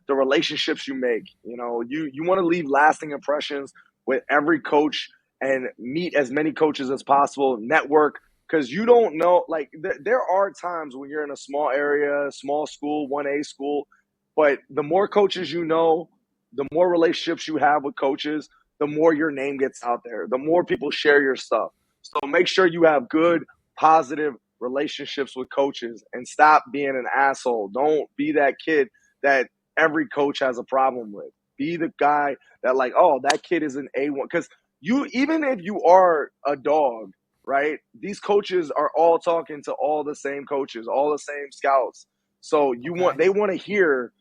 the relationships you make. You want to leave lasting impressions with every coach and meet as many coaches as possible, network, because you don't know, like there are times when you're in a small area, small school, 1A school, but the more coaches you know, the more relationships you have with coaches, the more your name gets out there, the more people share your stuff. So make sure you have good, positive relationships with coaches and stop being an asshole. Don't be that kid that every coach has a problem with. Be the guy that, like, oh, that kid is an A1. Because even if you are a dog, right? These coaches are all talking to all the same coaches, all the same scouts. So they want to hear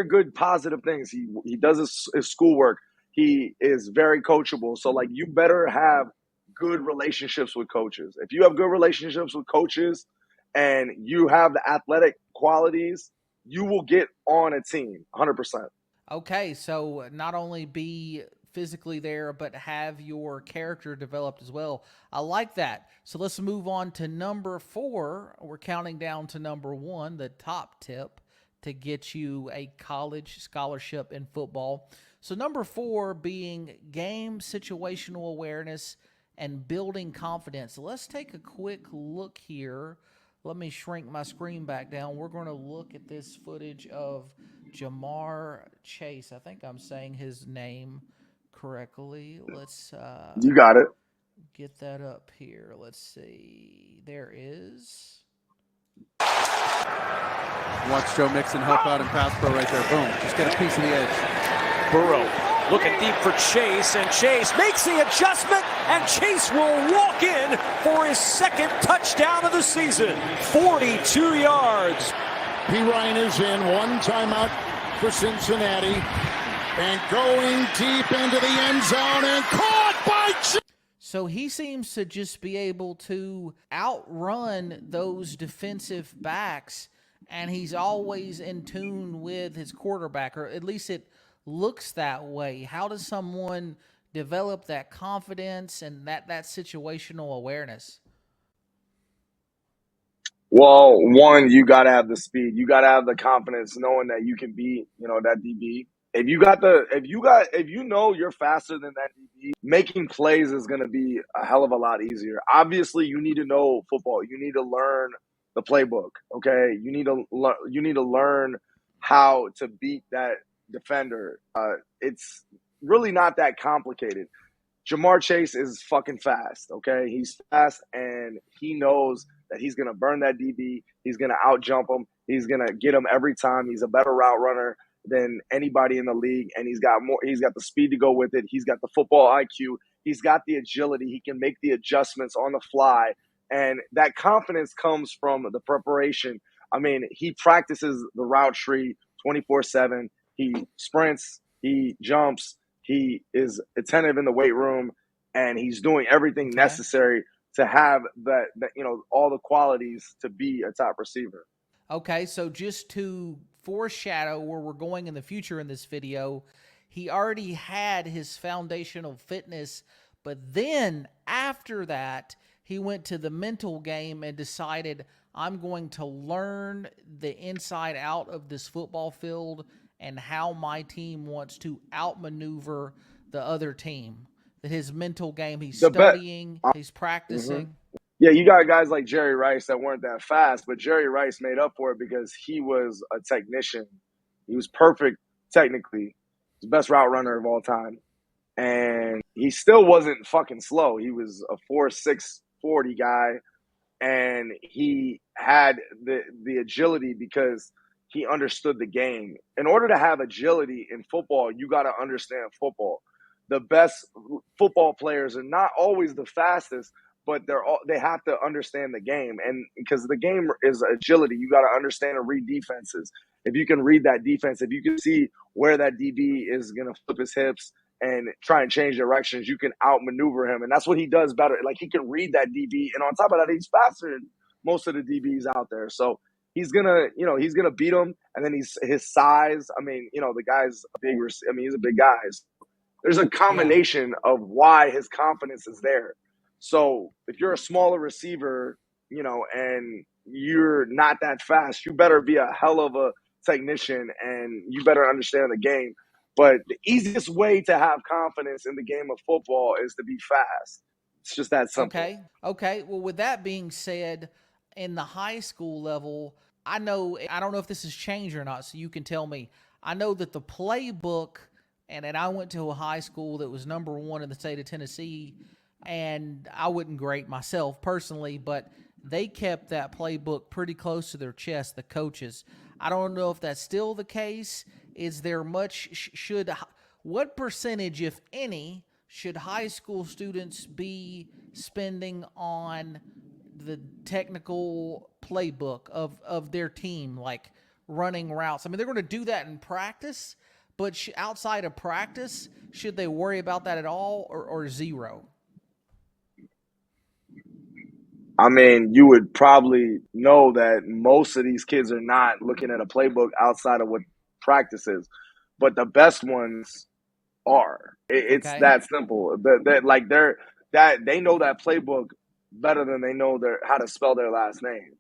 good positive things. He does his schoolwork. He is very coachable. So like, you better have good relationships with coaches. If you have good relationships with coaches and you have the athletic qualities, you will get on a team 100%. Okay, so not only be physically there, but have your character developed as well. I like that. So let's move on to number 4. We're counting down to number 1, the top tip to get you a college scholarship in football. So number 4 being game situational awareness and building confidence. So let's take a quick look here. Let me shrink my screen back down. We're going to look at this footage of Jamar Chase. I think I'm saying his name correctly. Let's You got it. get that up here. Let's see. There is. Watch Joe Mixon help out in pass pro right there. Boom. Just get a piece of the edge. Burrow looking deep for Chase, and Chase makes the adjustment, and Chase will walk in for his second touchdown of the season. 42 yards. P. Ryan is in, one timeout for Cincinnati, and going deep into the end zone, and caught by So he seems to just be able to outrun those defensive backs, and he's always in tune with his quarterback, or at least it looks that way. How does someone develop that confidence and that situational awareness? Well, one, you gotta have the speed. You gotta have the confidence, knowing that you can beat, that DB. If you know you're faster than that DB, making plays is gonna be a hell of a lot easier. Obviously, you need to know football. You need to learn the playbook. Okay, you need to learn how to beat that defender. It's really not that complicated. Jamar Chase is fucking fast, okay? He's fast, and he knows that he's going to burn that DB. He's going to out-jump him. He's going to get him every time. He's a better route runner than anybody in the league, and he's got the speed to go with it. He's got the football IQ. He's got the agility. He can make the adjustments on the fly, and that confidence comes from the preparation. I mean, he practices the route tree 24/7. He sprints, he jumps, he is attentive in the weight room, and he's doing everything necessary to have all the qualities to be a top receiver. Okay, so just to foreshadow where we're going in the future in this video, he already had his foundational fitness, but then after that, he went to the mental game and decided, I'm going to learn the inside out of this football field and how my team wants to outmaneuver the other team. That his mental game, he's studying, he's practicing. Mm-hmm. Yeah, you got guys like Jerry Rice that weren't that fast, but Jerry Rice made up for it because he was a technician. He was perfect technically. He's the best route runner of all time. And he still wasn't fucking slow. He was a 4.6 40 guy, and he had the agility because he understood the game. In order to have agility in football, you got to understand football. The best football players are not always the fastest, but they have to understand the game. And because the game is agility, you got to understand and read defenses. If you can read that defense, if you can see where that DB is going to flip his hips and try and change directions, you can outmaneuver him. And that's what he does better. Like, he can read that DB. And on top of that, he's faster than most of the DBs out there. So he's gonna beat him. And then his size. I mean, the guy's a big. I mean, he's a big guy. There's a combination of why his confidence is there. So if you're a smaller receiver, and you're not that fast, you better be a hell of a technician and you better understand the game. But the easiest way to have confidence in the game of football is to be fast. It's just that simple. Okay. Okay. Well, with that being said, in the high school level, I don't know if this has changed or not, so you can tell me. I know that the playbook, and I went to a high school that was #1 in the state of Tennessee, and I wouldn't grade myself personally, but they kept that playbook pretty close to their chest, the coaches. I don't know if that's still the case. Is there much, what percentage, if any, should high school students be spending on the technical playbook of their team, like running routes? I mean, they're going to do that in practice, but outside of practice, should they worry about that at all, or zero? I mean, you would probably know that most of these kids are not looking at a playbook outside of what practice is, but the best ones are. It's Okay. that simple. Like they know that playbook better than they know how to spell their last name.